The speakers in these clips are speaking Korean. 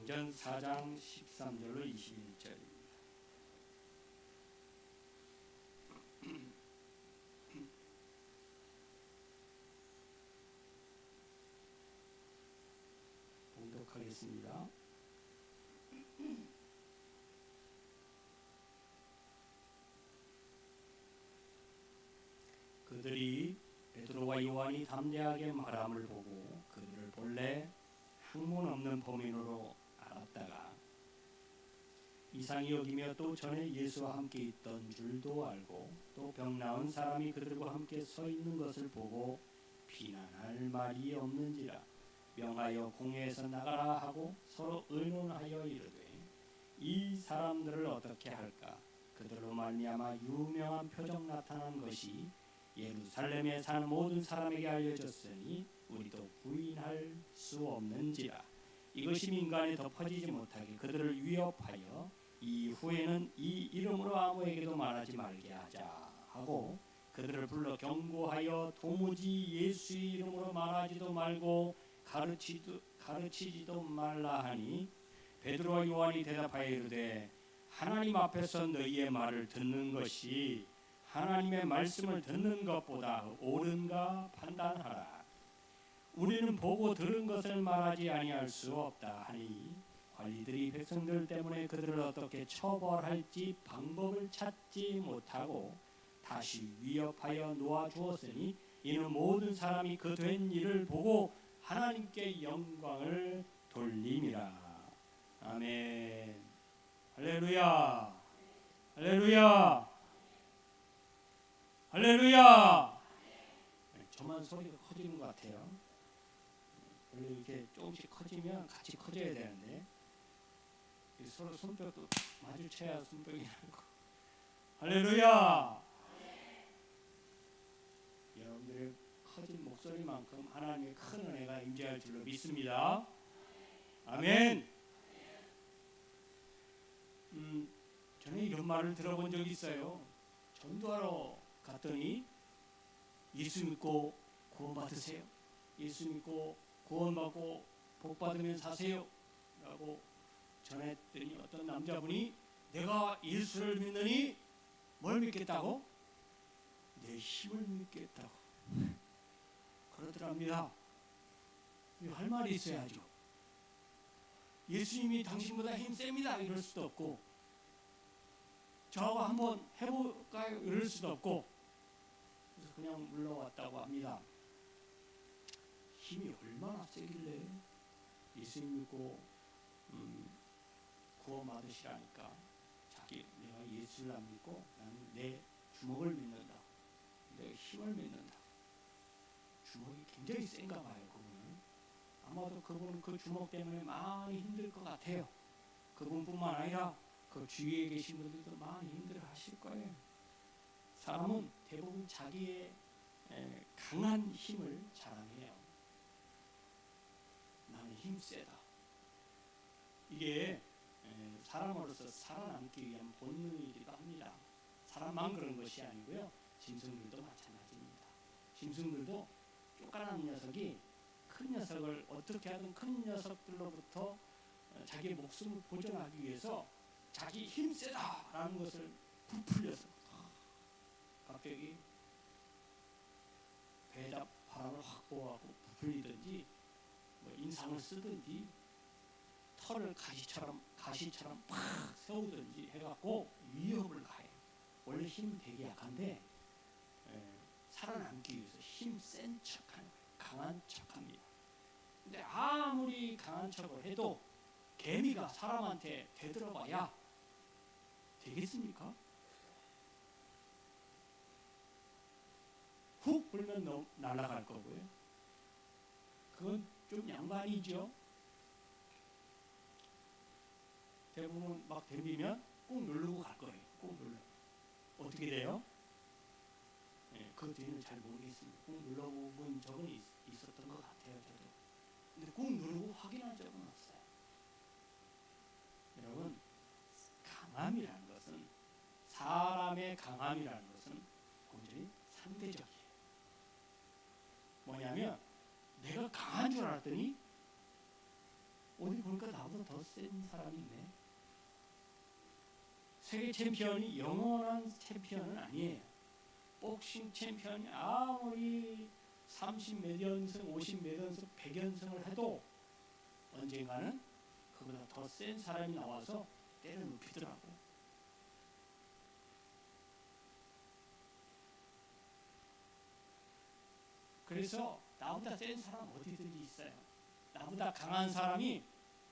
사도행전 4장 13절로 21절입니다. 봉독하겠습니다. 그들이 베드로와 요한이 담대하게 말함을 보고 그들을 본래 학문 없는 범인으로 알았다가 이상히 여기며 또 전에 예수와 함께 있던 줄도 알고 또 병 나은 사람이 그들과 함께 서 있는 것을 보고 비난할 말이 없는지라 명하여 공회에서 나가라 하고 서로 의논하여 이르되 이 사람들을 어떻게 할까? 그들로 말미암아 유명한 표적 나타난 것이 예루살렘에 사는 모든 사람에게 알려졌으니 우리도 부인할 수 없는지라. 이것이 민간에 덮어지지 못하게 그들을 위협하여 이후에는 이 이름으로 아무에게도 말하지 말게 하자 하고 그들을 불러 경고하여 도무지 예수의 이름으로 말하지도 말고 가르치지도 말라 하니 베드로와 요한이 대답하여 이르되 하나님 앞에서 너희의 말을 듣는 것이 하나님의 말씀을 듣는 것보다 옳은가 판단하라. 우리는 보고 들은 것을 말하지 아니할 수 없다 하니 관리들이 백성들 때문에 그들을 어떻게 처벌할지 방법을 찾지 못하고 다시 위협하여 놓아주었으니 이는 모든 사람이 그 된 일을 보고 하나님께 영광을 돌림이라. 아멘. 할렐루야. 할렐루야. 할렐루야. 저만 소리가 커지는 것 같아요. 원래 이렇게 조금씩 커지면 같이 커져야 되는데 서로 손뼉도 마주쳐야 손뼉이 나고. 할렐루야. 여러분들의 커진 목소리만큼 하나님의 큰 은혜가 임재할 줄로 믿습니다. 아멘. 저는 이런 말을 들어본 적이 있어요. 전도하러 갔더니 예수 믿고 구원받으세요. 예수 믿고 구원받고 복받으면 사세요 라고 전했더니 어떤 남자분이 내가 예수를 믿느니 뭘 믿겠다고? 내 힘을 믿겠다고 그러더랍니다. 할 말이 있어야죠. 예수님이 당신보다 힘셉니다 이럴 수도 없고 저하고 한번 해볼까요 이럴 수도 없고 그래서 그냥 물러왔다고 합니다. 힘이 얼마나 세길래 예수님 믿고 구원받으시라니까 자기 내가 예수를 안 믿고 나는 내 주먹을 믿는다. 내 힘을 믿는다. 주먹이 굉장히 센가 봐요. 그분은 아마도 그분은 그 주먹 때문에 많이 힘들 것 같아요. 그분뿐만 아니라 그 주위에 계신 분들도 많이 힘들어 하실 거예요. 사람은 대부분 자기의 강한 힘을 자랑해요. 나는 힘세다. 이게 사람으로서 살아남기 위한 본능이기도 합니다. 사람만 그런 것이 아니고요. 짐승들도 마찬가지입니다. 짐승들도 쪼까난 녀석이 큰 녀석을 어떻게 하든 큰 녀석들로부터 자기의 목숨을 보존하기 위해서 자기 힘세다라는 것을 부풀려서 갑자기 배에다 바람을 확보하고 부풀리든지 인상을 쓰든지 털을 가시처럼 팍 세우든지 해갖고 위협을 가해. 원래 힘은 되게 약한데 살아남기 위해서 힘 센 척하는 거예요. 강한 척합니다. 근데 아무리 강한 척을 해도 개미가 사람한테 대들어봐야 되겠습니까? 훅 불면 날아갈 거고요. 그건 좀 양반이죠. 대부분 막 덤비면 꾹 누르고 갈 거예요. 꾹 눌러. 어떻게 돼요? 그 뒤는 잘 모르겠습니다. 꾹 눌러본 적은 있었던 것 같아요. 저도. 근데 꾹 누르고 확인한 적은 없어요. 여러분, 강함이라는 것은 사람의 강함이라는 것은 완전히 상대적이에요. 뭐냐면 내가 강한 줄 알았더니 어디 보니까 나보다 더 세. 사람이 있네. 세계 챔피언이 영원한 챔피언은 아니에요. 복싱 챔피언이 아무리 30몇 연승, 50몇 연승, 100연승을 해도 언젠가는 그보다 더 센 사람이 나와서 때려 눕히더라고. 그래서 나보다 센 사람 어디든지 있어요. 나보다 강한 사람이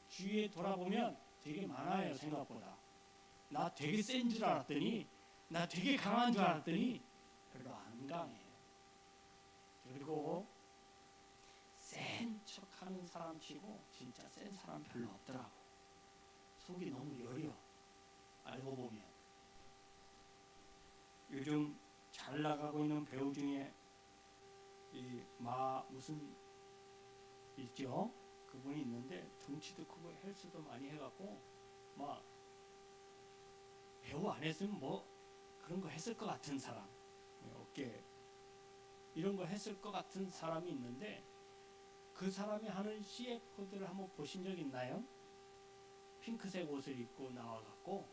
주위에 돌아보면 되게 많아요. 생각보다. 나 되게 센 줄 알았더니, 나 되게 강한 줄 알았더니 별로 안 강해요. 그리고 센 척하는 사람 치고 진짜 센 사람 별로 없더라고. 속이 너무 여려. 알고 보면. 요즘 잘 나가고 있는 배우 중에 무슨 있죠? 그분이 있는데 덩치도 크고 헬스도 많이 해갖고 막 배우 안 했으면 뭐 그런 거 했을 것 같은 사람, 어깨 이런 거 했을 것 같은 사람이 있는데, 그 사람이 하는 CF들을 한번 보신 적 있나요? 핑크색 옷을 입고 나와갖고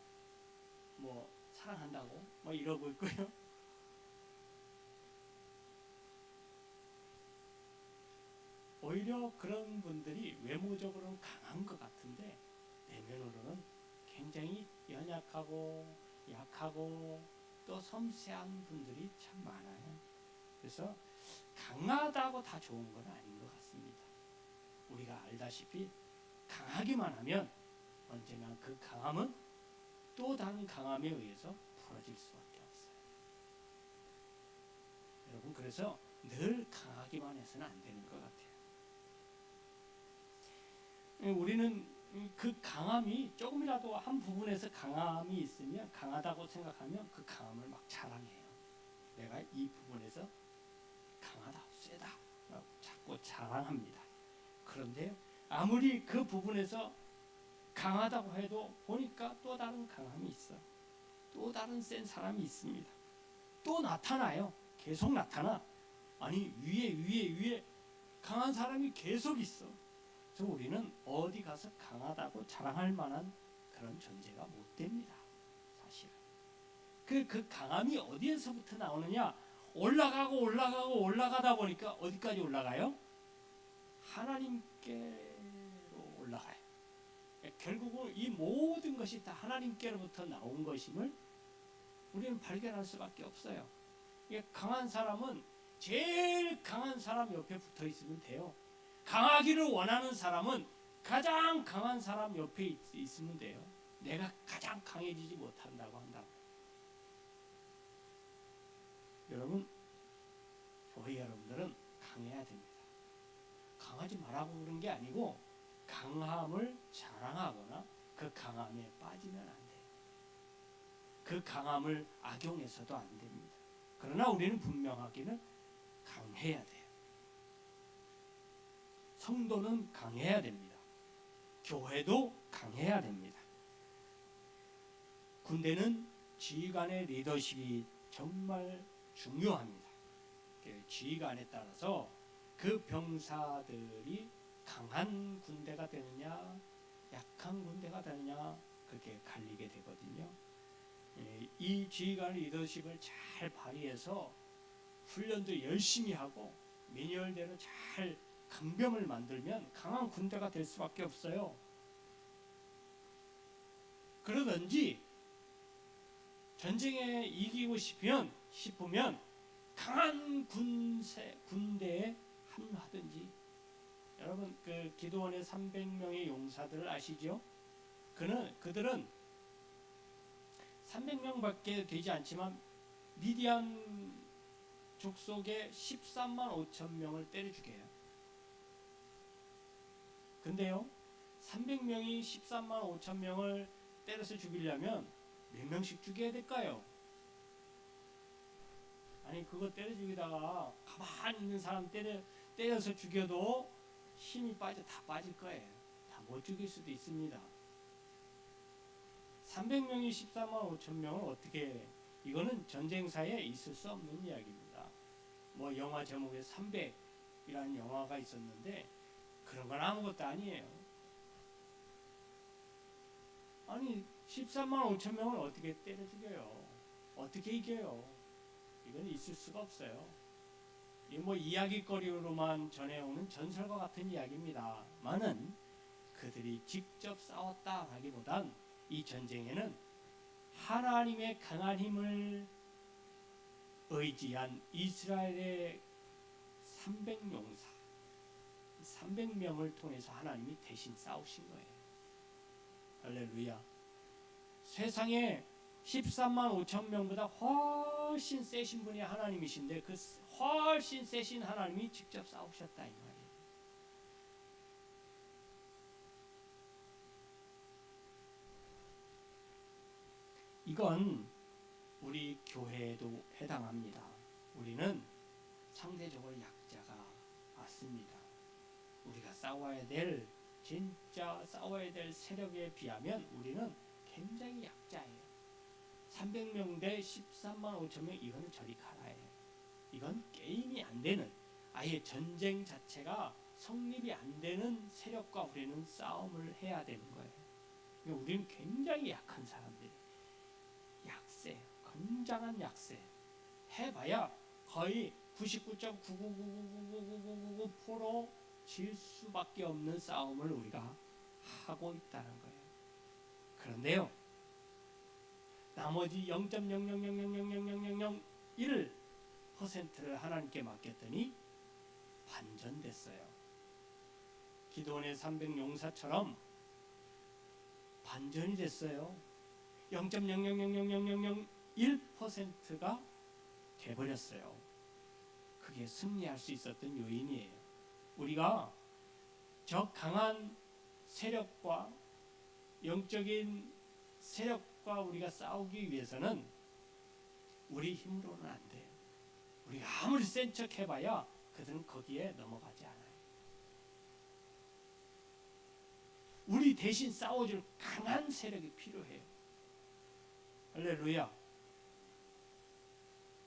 뭐 사랑한다고 뭐 이러고 있고요. 오히려 그런 분들이 외모적으로는 강한 것 같은데 내면으로는 굉장히 연약하고 약하고 또 섬세한 분들이 참 많아요. 그래서 강하다고 다 좋은 건 아닌 것 같습니다. 우리가 알다시피 강하기만 하면 언젠가 그 강함은 또 다른 강함에 의해서 풀어질 수밖에 없어요. 여러분, 그래서 늘 강하기만 해서는 안 되는 것 같아요. 우리는 그 강함이 조금이라도 한 부분에서 강함이 있으면, 강하다고 생각하면 그 강함을 막 자랑해요. 내가 이 부분에서 강하다, 세다 라고 자꾸 자랑합니다. 그런데 아무리 그 부분에서 강하다고 해도 보니까 또 다른 강함이 있어. 또 다른 센 사람이 있습니다. 또 나타나요. 계속 나타나. 아니 위에 강한 사람이 계속 있어. 그래서 우리는 어디 가서 강하다고 자랑할 만한 그런 존재가 못 됩니다. 사실은. 그 강함이 어디에서부터 나오느냐? 올라가다 보니까 어디까지 올라가요? 하나님께로 올라가요. 결국은 이 모든 것이 다 하나님께로부터 나온 것임을 우리는 발견할 수밖에 없어요. 강한 사람은 제일 강한 사람 옆에 붙어 있으면 돼요. 강하기를 원하는 사람은 가장 강한 사람 옆에 있으면 돼요. 내가 가장 강해지지 못한다고 한다고. 여러분, 저희 여러분들은 강해야 됩니다. 강하지 말라고 그런 게 아니고 강함을 자랑하거나 그 강함에 빠지면 안 돼요. 그 강함을 악용해서도 안 됩니다. 그러나 우리는 분명하기는 강해야 돼요. 성도는 강해야 됩니다. 교회도 강해야 됩니다. 군대는 지휘관의 리더십이 정말 중요합니다. 지휘관에 따라서 그 병사들이 강한 군대가 되느냐 약한 군대가 되느냐 그렇게 갈리게 되거든요. 이 지휘관 리더십을 잘 발휘해서 훈련도 열심히 하고 매뉴얼대로 잘 강병을 만들면 강한 군대가 될 수밖에 없어요. 그러든지 전쟁에 이기고 싶으면 강한 군대에 합류하든지. 여러분, 그 기드온의 300명의 용사들을 아시죠? 그들은 300명밖에 되지 않지만 미디안 족속의 13만 5천 명을 때려 죽여요. 근데요, 300명이 13만 5천 명을 때려서 죽이려면 몇 명씩 죽여야 될까요? 아니, 그거 때려 죽이다가 가만히 있는 사람 때려서 죽여도 힘이 다 빠질 거예요. 다 못 죽일 수도 있습니다. 300명이 14만 5천 명을 어떻게, 이거는 전쟁사에 있을 수 없는 이야기입니다. 뭐 영화 제목에 300이라는 영화가 있었는데 그런 건 아무것도 아니에요. 아니 13만 5천 명을 어떻게 때려 죽여요? 어떻게 이겨요? 이건 있을 수가 없어요. 이 뭐 이야기거리로만 전해오는 전설과 같은 이야기입니다만은 그들이 직접 싸웠다 하기보단 이 전쟁에는 하나님의 강한 힘을 의지한 이스라엘의 300용사 300명을 통해서 하나님이 대신 싸우신 거예요. 할렐루야. 세상에 13만 5천 명보다 훨씬 세신 분이 하나님이신데 그 훨씬 세신 하나님이 직접 싸우셨다 이 말이에요. 이건 우리 교회에도 해당합니다. 우리는 상대적으로 약자가 맞습니다. 우리가 진짜 싸워야 될 세력에 비하면 우리는 굉장히 약자예요. 300명 대 13만 5천 명, 이거는 저리 가라예요. 이건 게임이 안 되는, 아예 전쟁 자체가 성립이 안 되는 세력과 우리는 싸움을 해야 되는 거예요. 그러니까 우리는 굉장히 약한 사람들이, 약세, 건장한 약세. 해봐야 거의 99.999999999%로 질 수밖에 없는 싸움을 우리가 하고 있다는 거예요. 그런데요, 나머지 0.000000001%를 하나님께 맡겼더니 반전됐어요. 기도원의 300용사처럼 반전이 됐어요. 0.0000001%가 돼버렸어요. 그게 승리할 수 있었던 요인이에요. 우리가 저 강한 세력과 영적인 세력과 우리가 싸우기 위해서는 우리 힘으로는 안 돼요. 우리가 아무리 센 척 해봐야 그들은 거기에 넘어가지 않아요. 우리 대신 싸워줄 강한 세력이 필요해요. 할렐루야.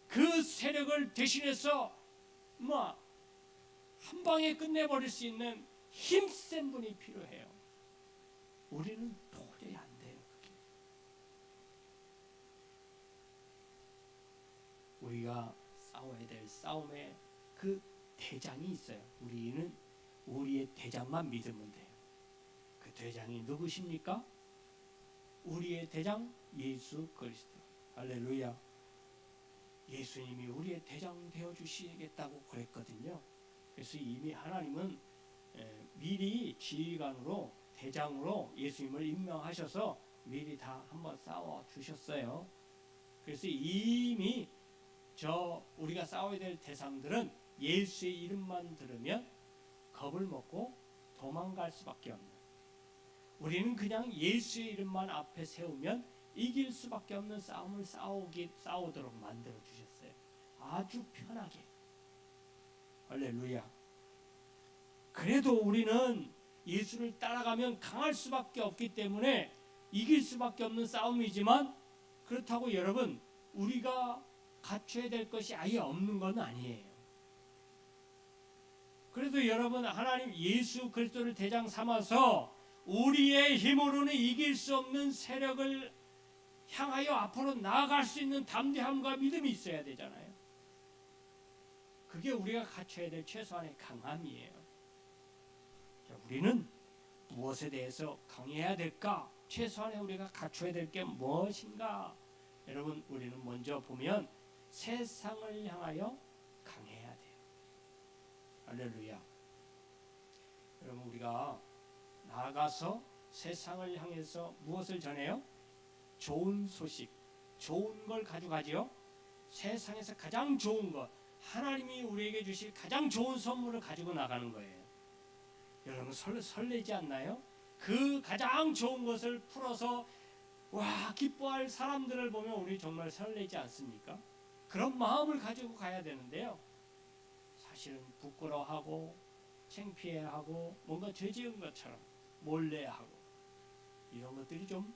그 세력을 대신해서 한 방에 끝내버릴 수 있는 힘센 분이 필요해요. 우리는 도저히 안 돼요. 그게. 우리가 싸워야 될 싸움에 그 대장이 있어요. 우리는 우리의 대장만 믿으면 돼요. 그 대장이 누구십니까? 우리의 대장 예수 그리스도. 할렐루야. 예수님이 우리의 대장 되어 주시겠다고 그랬거든요. 그래서 이미 하나님은 미리 지휘관으로 대장으로 예수님을 임명하셔서 미리 다 한번 싸워 주셨어요. 그래서 이미 우리가 싸워야 될 대상들은 예수의 이름만 들으면 겁을 먹고 도망갈 수밖에 없는, 우리는 그냥 예수의 이름만 앞에 세우면 이길 수밖에 없는 싸움을 싸우도록 만들어 주셨어요. 아주 편하게. 할렐루야. 그래도 우리는 예수를 따라가면 강할 수밖에 없기 때문에 이길 수밖에 없는 싸움이지만, 그렇다고 여러분 우리가 갖춰야 될 것이 아예 없는 건 아니에요. 그래도 여러분 하나님 예수 그리스도를 대장 삼아서 우리의 힘으로는 이길 수 없는 세력을 향하여 앞으로 나아갈 수 있는 담대함과 믿음이 있어야 되잖아요. 그게 우리가 갖춰야 될 최소한의 강함이에요. 자, 우리는 무엇에 대해서 강해야 될까? 최소한의 우리가 갖춰야 될 게 무엇인가? 여러분, 우리는 먼저 보면 세상을 향하여 강해야 돼요. 할렐루야. 여러분, 우리가 나아가서 세상을 향해서 무엇을 전해요? 좋은 소식, 좋은 걸 가져가지요. 세상에서 가장 좋은 것, 하나님이 우리에게 주실 가장 좋은 선물을 가지고 나가는 거예요. 여러분 설레지 않나요? 그 가장 좋은 것을 풀어서 기뻐할 사람들을 보면 우리 정말 설레지 않습니까? 그런 마음을 가지고 가야 되는데요, 사실은 부끄러워하고 창피해하고 뭔가 죄 지은 것처럼 몰래하고 이런 것들이 좀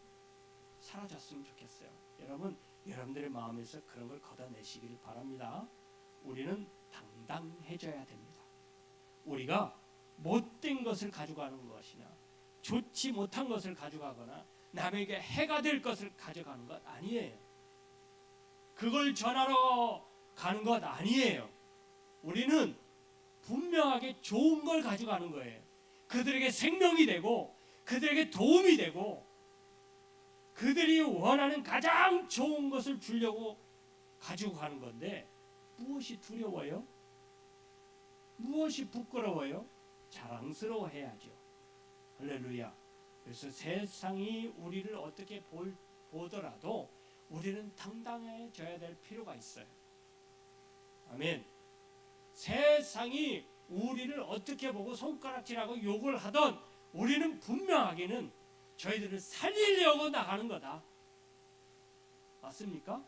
사라졌으면 좋겠어요. 여러분, 여러분들의 마음에서 그런 걸 걷어내시길 바랍니다. 우리는 당당해져야 됩니다. 우리가 못된 것을 가져가는 것이나 좋지 못한 것을 가져가거나 남에게 해가 될 것을 가져가는 것 아니에요. 그걸 전하러 가는 것 아니에요. 우리는 분명하게 좋은 걸 가져가는 거예요. 그들에게 생명이 되고 그들에게 도움이 되고 그들이 원하는 가장 좋은 것을 주려고 가지고 가는 건데, 무엇이 두려워요? 무엇이 부끄러워요? 자랑스러워해야죠. 할렐루야. 그래서 세상이 우리를 어떻게 보더라도 우리는 당당해져야 될 필요가 있어요. 아멘. 세상이 우리를 어떻게 보고 손가락질하고 욕을 하던 우리는 분명하게는 저희들을 살리려고 나가는 거다. 맞습니까?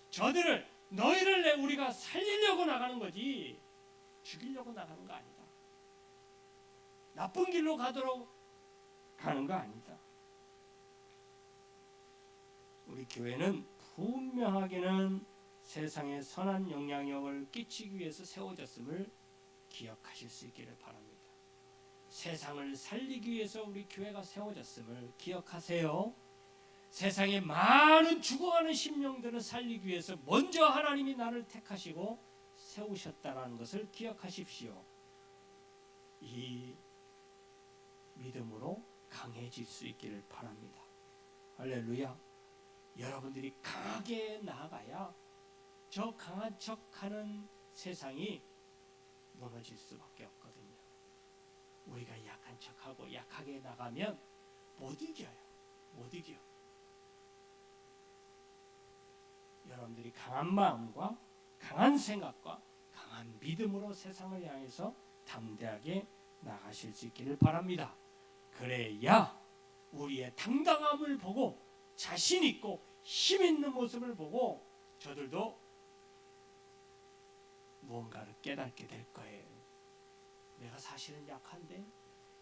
저들을, 너희를 우리가 살리려고 나가는 거지 죽이려고 나가는 거 아니다. 나쁜 길로 가도록 가는 거 아니다. 우리 교회는 분명하게는 세상에 선한 영향력을 끼치기 위해서 세워졌음을 기억하실 수 있기를 바랍니다. 세상을 살리기 위해서 우리 교회가 세워졌음을 기억하세요. 세상에 많은 죽어가는 심령들을 살리기 위해서 먼저 하나님이 나를 택하시고 세우셨다는 것을 기억하십시오. 이 믿음으로 강해질 수 있기를 바랍니다. 할렐루야. 여러분들이 강하게 나아가야 저 강한 척하는 세상이 무너질 수밖에 없거든요. 우리가 약한 척하고 약하게 나가면 못 이겨요. 못 이겨. 여러분들이 강한 마음과 강한 생각과 강한 믿음으로 세상을 향해서 담대하게 나가실 수 있기를 바랍니다. 그래야 우리의 당당함을 보고 자신 있고 힘 있는 모습을 보고 저들도 무언가를 깨닫게 될 거예요. 내가 사실은 약한데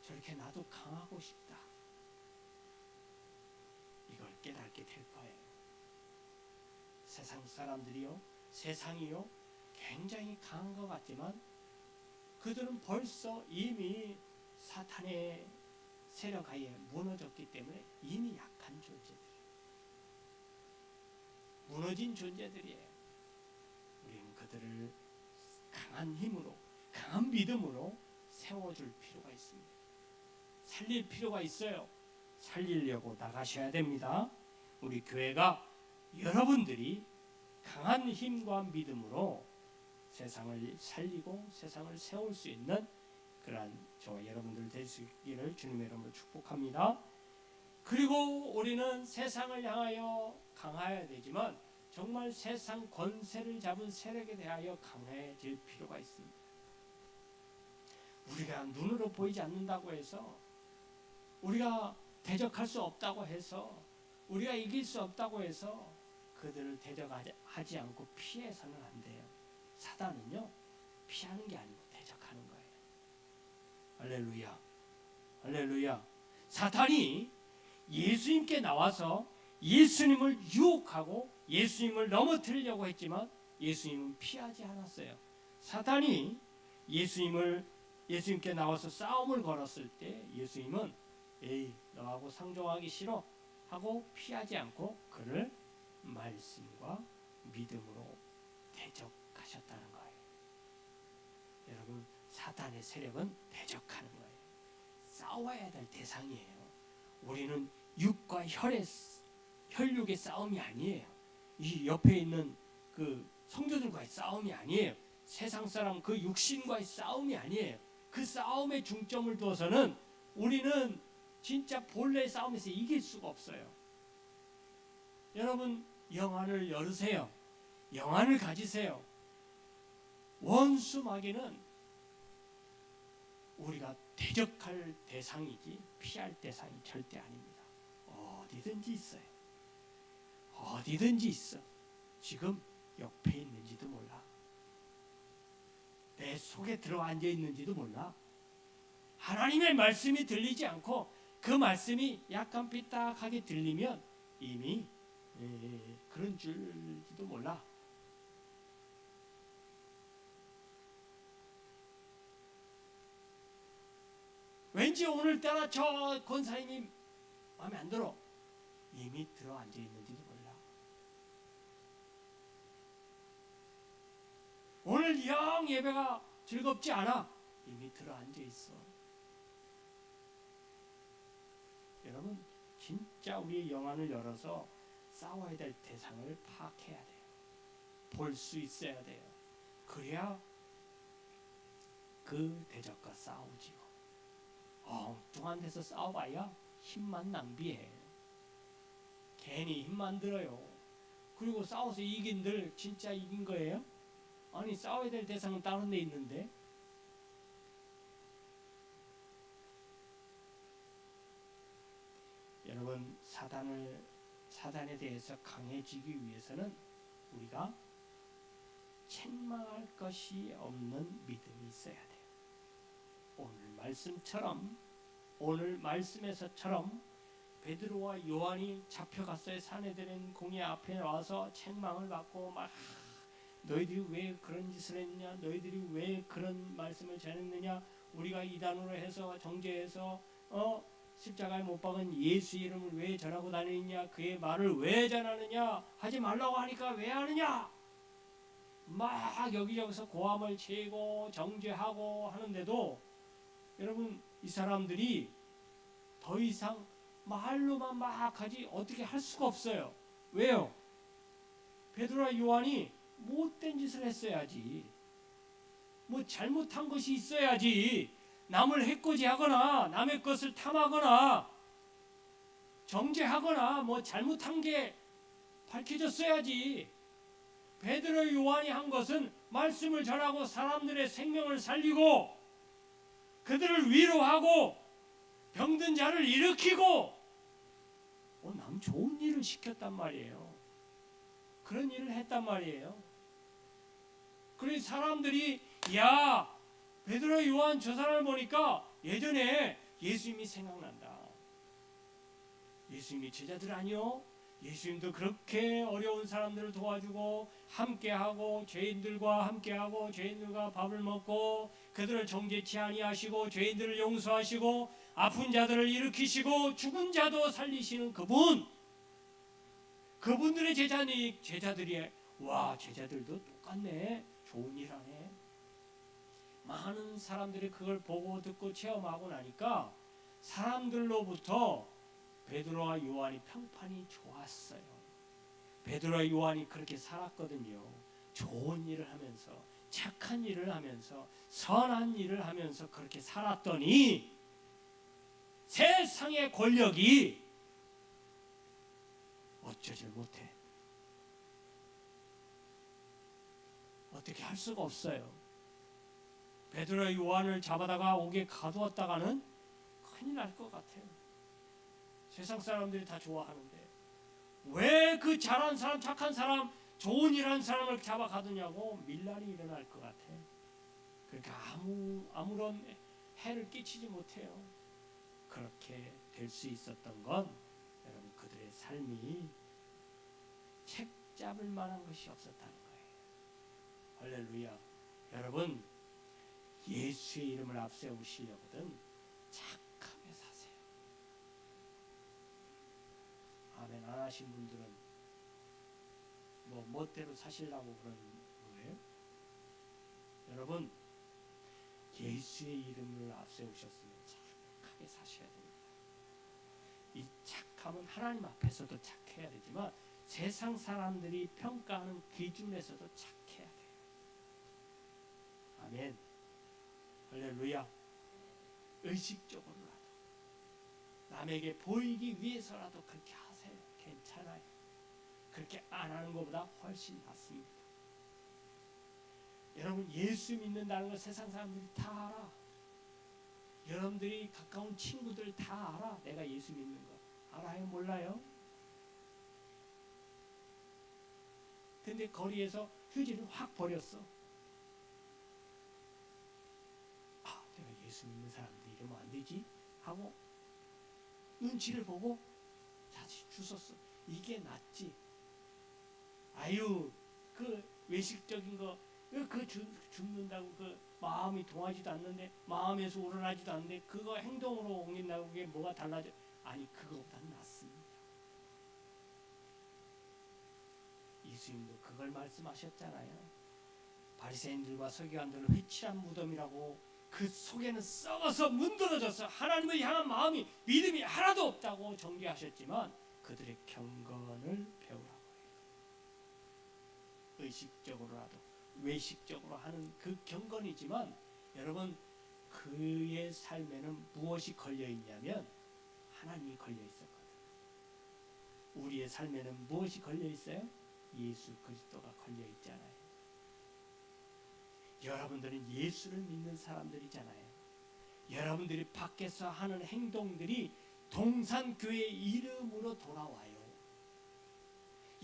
저렇게 나도 강하고 싶다. 이걸 깨닫게 될 거예요. 세상 사람들이요, 세상이요, 굉장히 강한 것 같지만 그들은 벌써 이미 사탄의 세력하에 무너졌기 때문에 이미 약한 존재들이에요. 무너진 존재들이에요. 우리는 그들을 강한 힘으로, 강한 믿음으로 세워줄 필요가 있습니다. 살릴 필요가 있어요. 살리려고 나가셔야 됩니다. 우리 교회가 여러분들이 강한 힘과 믿음으로 세상을 살리고 세상을 세울 수 있는 그러한 저와 여러분들 되시기를 주님의 이름으로 축복합니다. 그리고 우리는 세상을 향하여 강해야 되지만 정말 세상 권세를 잡은 세력에 대하여 강해질 필요가 있습니다. 우리가 눈으로 보이지 않는다고 해서, 우리가 대적할 수 없다고 해서, 우리가 이길 수 없다고 해서 그들을 대적하지 않고 피해서는 안 돼요. 사단은요, 피하는 게 아니고 대적하는 거예요. 할렐루야. 할렐루야. 사탄이 예수님께 나와서 예수님을 유혹하고 예수님을 넘어뜨리려고 했지만 예수님은 피하지 않았어요. 사탄이 예수님께 나와서 싸움을 걸었을 때 예수님은 에이, 너하고 상종하기 싫어 하고 피하지 않고 그를 말씀과 믿음으로 대적하셨다는 거예요. 여러분, 사탄의 세력은 대적하는 거예요. 싸워야 될 대상이에요. 우리는 육과 혈육의 싸움이 아니에요. 이 옆에 있는 그 성도들과의 싸움이 아니에요. 세상 사람 그 육신과의 싸움이 아니에요. 그 싸움에 중점을 두어서는 우리는 진짜 본래 싸움에서 이길 수가 없어요. 여러분, 영안을 열으세요. 영안을 가지세요. 원수 마귀는 우리가 대적할 대상이지 피할 대상이 절대 아닙니다. 어디든지 있어요. 어디든지 있어. 지금 옆에 있는지도 몰라. 내 속에 들어 앉아 있는지도 몰라. 하나님의 말씀이 들리지 않고 그 말씀이 약간 삐딱하게 들리면 이미 그런 줄지도 몰라. 왠지 오늘따라 저 권사님이 마음에 안 들어. 이미 들어앉아 있는지도 몰라. 오늘 영 예배가 즐겁지 않아. 이미 들어앉아 있어. 여러분, 진짜 우리의 영안을 열어서 싸워야 될 대상을 파악해야 돼요. 볼 수 있어야 돼요. 그래야 그 대적과 싸우지요. 엉뚱한 데서 싸워봐야 힘만 낭비해. 괜히 힘만 들어요. 그리고 싸워서 이긴들 진짜 이긴 거예요? 아니, 싸워야 될 대상은 다른 데 있는데. 여러분, 사단에 대해서 강해지기 위해서는 우리가 책망할 것이 없는 믿음이 있어야 돼요. 오늘 말씀에서처럼 베드로와 요한이 잡혀갔어요. 산헤드린 공회 앞에 와서 책망을 받고 막 너희들이 왜 그런 짓을 했느냐, 너희들이 왜 그런 말씀을 전했느냐, 우리가 이단으로 해서 정죄해서 십자가에 못 박은 예수 이름을 왜 전하고 다니느냐, 그의 말을 왜 전하느냐, 하지 말라고 하니까 왜 하느냐, 막 여기저기서 고함을 치고 정죄하고 하는데도 여러분, 이 사람들이 더 이상 말로만 막 하지 어떻게 할 수가 없어요. 왜요? 베드로와 요한이 못된 짓을 했어야지, 뭐 잘못한 것이 있어야지, 남을 해코지하거나 남의 것을 탐하거나 정죄하거나 뭐 잘못한 게 밝혀졌어야지. 베드로 요한이 한 것은 말씀을 전하고 사람들의 생명을 살리고 그들을 위로하고 병든 자를 일으키고 남 좋은 일을 시켰단 말이에요. 그런 일을 했단 말이에요. 그래서 사람들이 야, 베드로 요한 저 사람을 보니까 예전에 예수님이 생각난다. 예수님이 제자들 아니요? 예수님도 그렇게 어려운 사람들을 도와주고 함께하고 죄인들과 함께하고 죄인들과 밥을 먹고 그들을 정죄치 아니하시고 죄인들을 용서하시고 아픈 자들을 일으키시고 죽은 자도 살리시는 그분들의 제자들이 와, 제자들도 똑같네, 좋은 일 하네. 많은 사람들이 그걸 보고 듣고 체험하고 나니까 사람들로부터 베드로와 요한이 평판이 좋았어요. 베드로와 요한이 그렇게 살았거든요. 좋은 일을 하면서, 착한 일을 하면서, 선한 일을 하면서 그렇게 살았더니 세상의 권력이 어쩌질 못해. 어떻게 할 수가 없어요. 베드로와 요한을 잡아다가 옥에 가두었다가는 큰일 날 것 같아요. 세상 사람들이 다 좋아하는데 왜 그 잘한 사람, 착한 사람, 좋은 일하는 사람을 잡아 가두냐고 밀란이 일어날 것 같아요. 그러니까 아무런 해를 끼치지 못해요. 그렇게 될 수 있었던 건 여러분, 그들의 삶이 책 잡을 만한 것이 없었다는 거예요. 할렐루야. 여러분, 예수의 이름을 앞세우시려거든 착하게 사세요. 아멘 안 하신 분들은 뭐 멋대로 사시려고 그러는 거예요? 여러분, 예수의 이름을 앞세우셨으면 착하게 사셔야 됩니다. 이 착함은 하나님 앞에서도 착해야 되지만 세상 사람들이 평가하는 기준에서도 착해야 돼요. 아멘. 할렐루야. 의식적으로라도 남에게 보이기 위해서라도 그렇게 하세요. 괜찮아요. 그렇게 안 하는 것보다 훨씬 낫습니다. 여러분, 예수 믿는다는 걸 세상 사람들이 다 알아. 여러분들이 가까운 친구들 다 알아. 내가 예수 믿는 거 알아요? 몰라요? 근데 거리에서 휴지를 확 버렸어. 내가 예수 믿는 사람들이 이러면 안 되지 하고 눈치를 보고 다시 주웠어. 이게 낫지. 아유, 그 외식적인 거 그 줍는다고 그 마음이 동하지도 않는데, 마음에서 우러나지도 않는데 그거 행동으로 옮긴다고 게 뭐가 달라져? 아니, 그거보다는 낫습니다. 예수님도 그걸 말씀하셨잖아요. 바리새인들과 서기관들을 회칠한 무덤이라고, 그 속에는 썩어서 문드러져서 하나님을 향한 마음이, 믿음이 하나도 없다고 정죄하셨지만 그들의 경건을 배우라고 해요. 의식적으로라도 외식적으로 하는 그 경건이지만, 여러분, 그의 삶에는 무엇이 걸려 있냐면 하나님이 걸려 있었거든요. 우리의 삶에는 무엇이 걸려 있어요? 예수 그리스도가 걸려 있잖아요. 여러분들은 예수를 믿는 사람들이잖아요. 여러분들이 밖에서 하는 행동들이 동산교회 이름으로 돌아와요.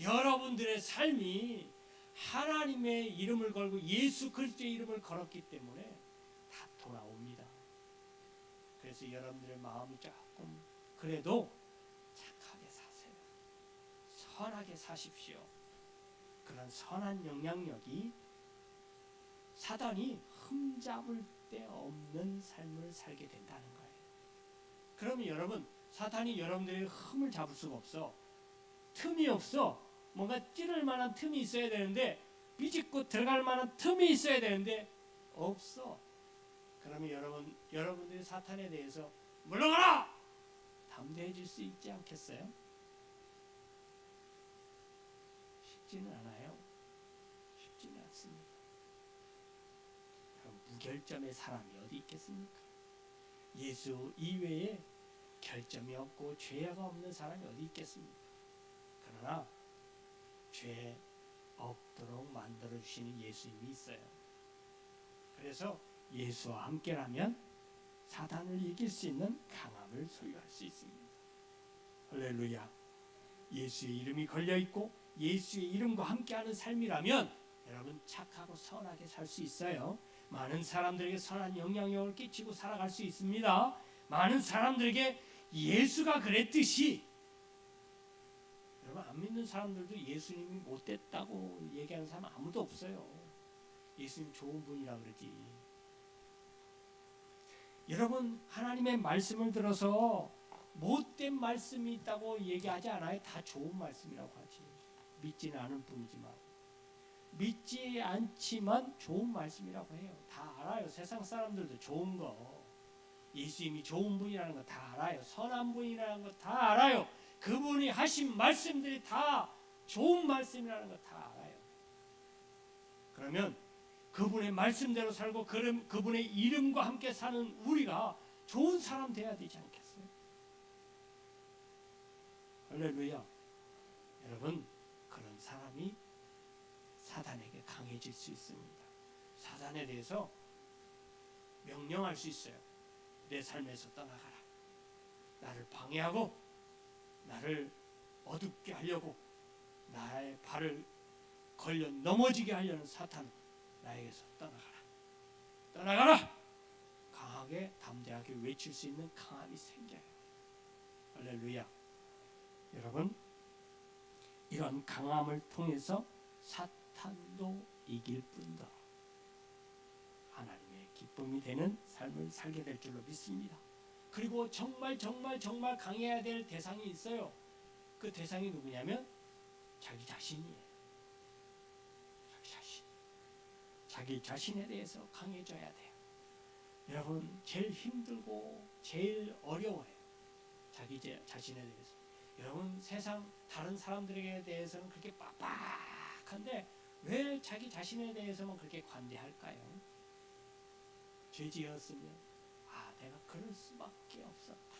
여러분들의 삶이 하나님의 이름을 걸고 예수 그리스도의 이름을 걸었기 때문에 다 돌아옵니다. 그래서 여러분들의 마음이 조금 그래도 착하게 사세요. 선하게 사십시오. 그런 선한 영향력이 사단이 흠잡을 데 없는 삶을 살게 된다는 거예요. 그러면 여러분, 사탄이 여러분들의 흠을 잡을 수가 없어. 틈이 없어. 뭔가 찌를 만한 틈이 있어야 되는데, 비집고 들어갈 만한 틈이 있어야 되는데 없어. 그러면 여러분들이 사탄에 대해서 물러가라! 담대해질 수 있지 않겠어요? 쉽지는 않아요. 쉽지는 않습니다. 무결점의 사람이 어디 있겠습니까? 예수 이외에 결점이 없고 죄가 없는 사람이 어디 있겠습니까? 그러나 죄 없도록 만들어 주시는 예수님이 있어요. 그래서 예수와 함께라면 사단을 이길 수 있는 강함을 소유할 수 있습니다. 할렐루야. 예수의 이름이 걸려 있고 예수의 이름과 함께하는 삶이라면 여러분, 착하고 선하게 살 수 있어요. 많은 사람들에게 선한 영향력을 끼치고 살아갈 수 있습니다. 많은 사람들에게 예수가 그랬듯이, 여러분, 안 믿는 사람들도 예수님이 못됐다고 얘기하는 사람 아무도 없어요. 예수님 좋은 분이라 그러지. 여러분, 하나님의 말씀을 들어서 못된 말씀이 있다고 얘기하지 않아요. 다 좋은 말씀이라고 하지. 믿지는 않은 뿐이지만, 믿지 않지만 좋은 말씀이라고 해요. 다 알아요. 세상 사람들도 좋은 거, 예수님이 좋은 분이라는 거 다 알아요. 선한 분이라는 거 다 알아요. 그분이 하신 말씀들이 다 좋은 말씀이라는 거 다 알아요. 그러면 그분의 말씀대로 살고 그분의 이름과 함께 사는 우리가 좋은 사람 돼야 되지 않겠어요? 할렐루야. 여러분, 그런 사람이 사단에게 강해질 수 있습니다. 사단에 대해서 명령할 수 있어요. 내 삶에서 떠나가라. 나를 방해하고 나를 어둡게 하려고, 나의 발을 걸려 넘어지게 하려는 사탄, 나에게서 떠나가라. 떠나가라. 강하게 담대하게 외칠 수 있는 강함이 생겨요. 할렐루야. 여러분, 이런 강함을 통해서 사탄도 이길 뿐더러 하나님의 기쁨이 되는 삶을 살게 될 줄로 믿습니다. 그리고 정말 강해야 될 대상이 있어요. 그 대상이 누구냐면 자기 자신이에요. 자기 자신에 대해서 강해져야 돼요. 여러분, 제일 힘들고 제일 어려워요. 자기 자신에 대해서. 여러분, 세상 다른 사람들에게 대해서는 그렇게 빡빡한데 왜 자기 자신에 대해서만 그렇게 관대할까요? 죄지었으면 내가 그럴 수밖에 없었다.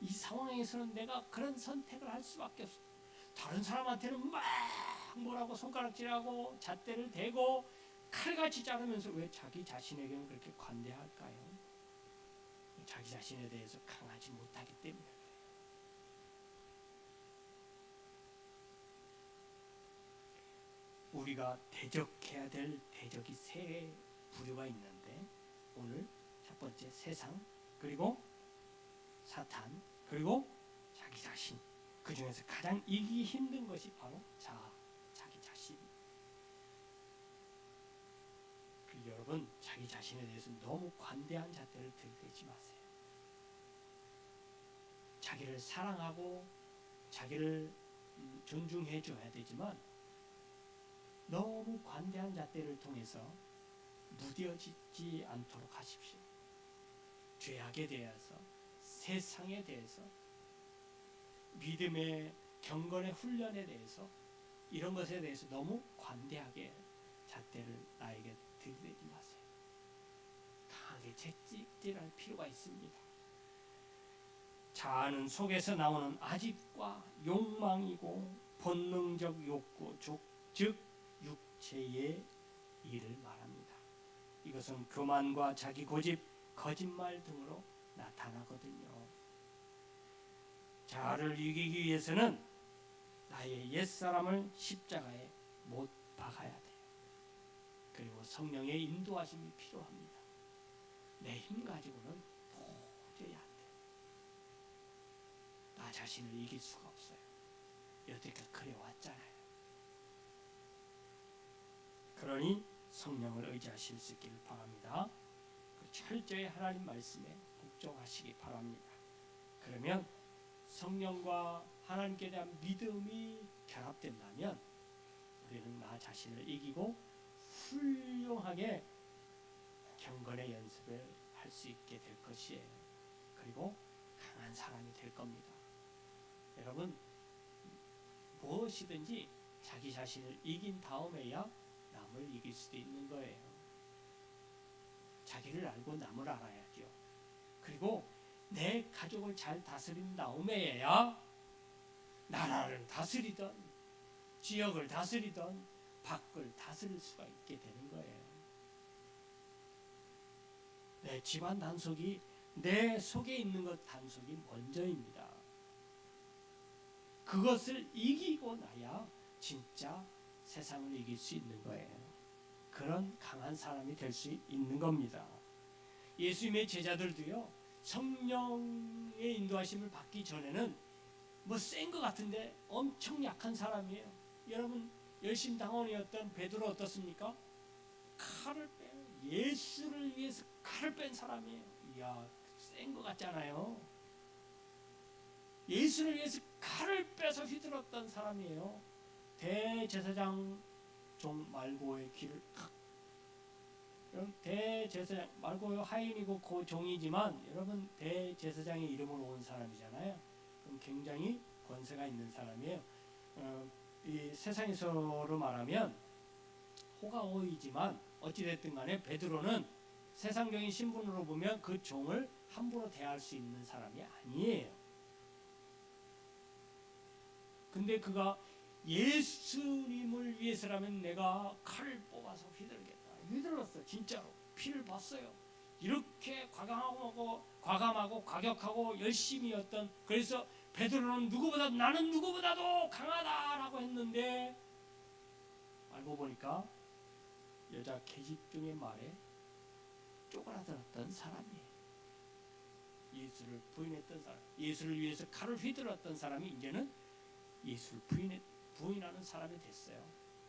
이 상황에서는 내가 그런 선택을 할 수밖에 없었다. 다른 사람한테는 막 뭐라고 손가락질하고 잣대를 대고 칼같이 자르면서 왜 자기 자신에게는 그렇게 관대할까요? 자기 자신에 대해서 강하지 못하기 때문에. 우리가 대적해야 될 대적이 세 부류가 있는데, 오늘 첫 번째 세상, 그리고 사탄, 그리고 자기 자신. 그 중에서 가장 이기기 힘든 것이 바로 자기 자신. 여러분, 자신에 대해서 너무 관대한 잣대를 들이대지 마세요. 자기를 사랑하고 자기를 존중해 줘야 되지만 너무 관대한 잣대를 통해서 무뎌지지 않도록 하십시오. 죄악에 대해서, 세상에 대해서, 믿음의 경건의 훈련에 대해서, 이런 것에 대해서 너무 관대하게 잣대를 나에게 들이대지 마세요. 강하게 채찍질할 필요가 있습니다. 자아는 속에서 나오는 아집과 욕망이고 본능적 욕구, 즉 육체의 일을 말합니다. 이것은 교만과 자기 고집, 거짓말 등으로 나타나거든요. 자아를 이기기 위해서는 나의 옛사람을 십자가에 못 박아야 돼요. 그리고 성령의 인도하심이 필요합니다. 내 힘 가지고는 도저히 안 돼요. 나 자신을 이길 수가 없어요. 여태까지 그래 왔잖아요. 그러니 성령을 의지하실 수 있기를 바랍니다. 철저히 하나님 말씀에 복종하시기 바랍니다. 그러면 성령과 하나님께 대한 믿음이 결합된다면 우리는 나 자신을 이기고 훌륭하게 경건의 연습을 할 수 있게 될 것이에요. 그리고 강한 사람이 될 겁니다. 여러분, 무엇이든지 자기 자신을 이긴 다음에야 남을 이길 수도 있는 거예요. 자기를 알고 남을 알아야죠. 그리고 내 가족을 잘 다스린 다음에야 나라를 다스리던 지역을 다스리던 밖을 다스릴 수가 있게 되는 거예요. 내 집안 단속이 내 속에 있는 것 단속이 먼저입니다. 그것을 이기고 나야 진짜 세상을 이길 수 있는 거예요. 그런 강한 사람이 될 수 있는 겁니다. 예수님의 제자들도요, 성령의 인도하심을 받기 전에는 뭐 센 것 같은데 엄청 약한 사람이에요. 여러분, 열심당원이었던 베드로 어떻습니까? 칼을 빼요. 예수를 위해서 칼을 뺀 사람이에요. 이야, 센 것 같잖아요. 예수를 위해서 칼을 빼서 휘둘렀던 사람이에요. 대제사장 종 말고의 귀를 대제사장 말고요 하인이고 그 종이지만 여러분 대제사장의 이름으로 온 사람이잖아요. 그럼 굉장히 권세가 있는 사람이에요. 이 세상에서로 말하면 호가호이지만 어찌됐든 간에 베드로는 세상적인 신분으로 보면 그 종을 함부로 대할 수 있는 사람이 아니에요. 근데 그가 예수님을 위해서라면 내가 칼을 뽑아서 휘둘겠다. 휘둘렀어. 진짜로. 피를 봤어요. 이렇게 과감하고 과격하고 열심이었던, 그래서 베드로는 나는 누구보다도 강하다라고 했는데 알고 보니까 여자 계집종의 말에 쪼그라들었던 사람이에요. 예수를 부인했던 사람, 예수를 위해서 칼을 휘둘렀던 사람이 이제는 예수를 부인하는 사람이 됐어요.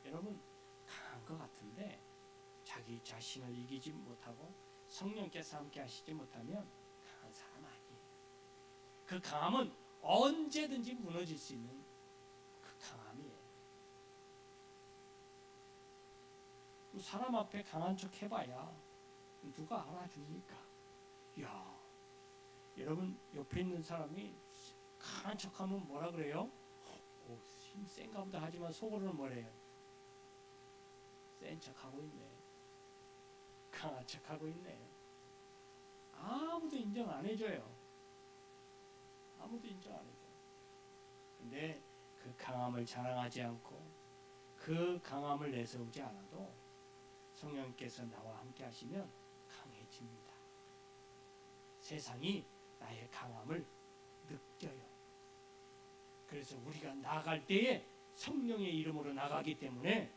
여러분, 강한 것 같은데 자기 자신을 이기지 못하고 성령께서 함께 하시지 못하면 강한 사람 아니에요. 그 강함은 언제든지 무너질 수 있는 그 강함이에요. 사람 앞에 강한 척 해봐야 누가 알아줍니까? 야, 여러분 옆에 있는 사람이 강한 척하면 뭐라 그래요? 오, 힘 센가 보다 하지만 속으로는 뭐래요? 센 척하고 있네. 강한 척하고 있네. 아무도 인정 안 해줘요. 아무도 인정 안 해줘요. 근데 그 강함을 자랑하지 않고 그 강함을 내세우지 않아도 성령께서 나와 함께 하시면 강해집니다. 세상이 나의 강함을 느껴요. 그래서 우리가 나아갈 때에 성령의 이름으로 나가기 때문에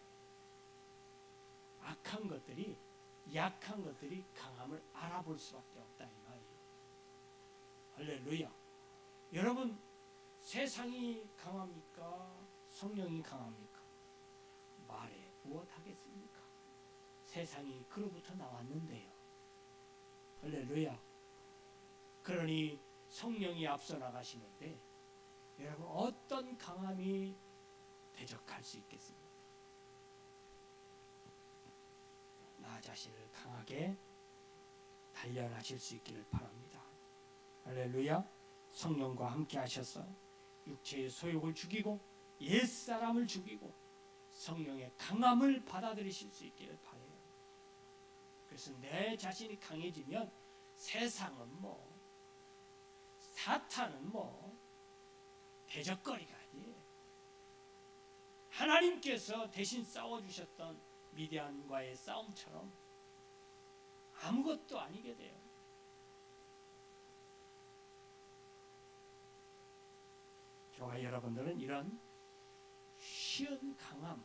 악한 것들이, 약한 것들이 강함을 알아볼 수밖에 없다 이 말이에요. 할렐루야. 여러분, 세상이 강합니까? 성령이 강합니까? 말해 무엇하겠습니까? 세상이 그로부터 나왔는데요. 할렐루야. 그러니 성령이 앞서 나가시는데 여러분 어떤 강함이 대적할 수 있겠습니까? 나 자신을 강하게 단련하실 수 있기를 바랍니다. 할렐루야. 성령과 함께 하셔서 육체의 소욕을 죽이고 옛사람을 죽이고 성령의 강함을 받아들이실 수 있기를 바라요. 그래서 내 자신이 강해지면 세상은 뭐 사탄은 뭐 대적거리가 아니에요. 하나님께서 대신 싸워주셨던 미디안과의 싸움처럼 아무것도 아니게 돼요. 저와 여러분들은 이런 쉬운 강함,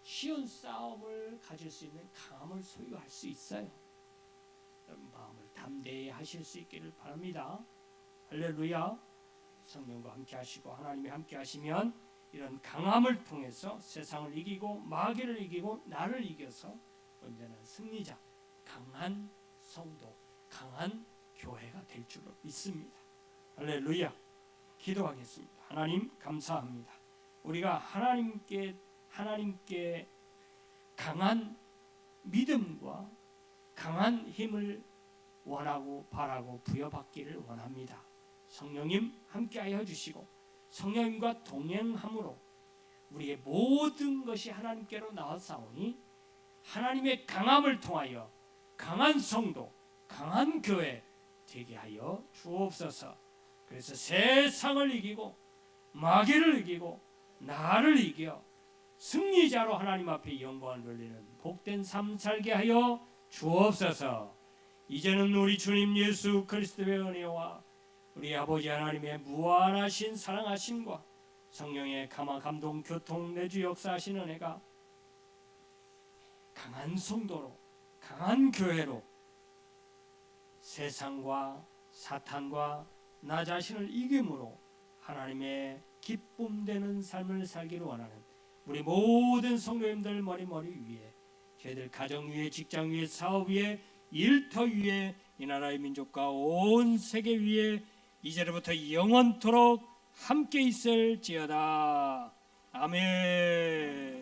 쉬운 싸움을 가질 수 있는 강함을 소유할 수 있어요. 마음을 담대히 하실 수 있기를 바랍니다. 할렐루야. 성령과 함께 하시고 하나님이 함께 하시면 이런 강함을 통해서 세상을 이기고 마귀를 이기고 나를 이겨서 언제나 승리자, 강한 성도, 강한 교회가 될 줄로 믿습니다. 할렐루야. 기도하겠습니다. 하나님 감사합니다. 우리가 하나님께 강한 믿음과 강한 힘을 원하고 바라고 부여받기를 원합니다. 성령님 함께하여 주시고 성령님과 동행함으로 우리의 모든 것이 하나님께로 나아사오니 하나님의 강함을 통하여 강한 성도, 강한 교회 되게 하여 주옵소서. 그래서 세상을 이기고 마귀를 이기고 나를 이겨 승리자로 하나님 앞에 영광을 돌리는 복된 삶 살게 하여 주옵소서. 이제는 우리 주님 예수 그리스도의 은혜와 우리 아버지 하나님의 무한하신 사랑하심과 성령의 감화 감동 교통 내주 역사하신 은혜가 강한 성도로 강한 교회로 세상과 사탄과 나 자신을 이김으로 하나님의 기쁨 되는 삶을 살기를 원하는 우리 모든 성도님들 머리 위에 저희들 가정 위에 직장 위에 사업 위에 일터 위에 이 나라의 민족과 온 세계 위에 이제로부터 영원토록 함께 있을지어다. 아멘.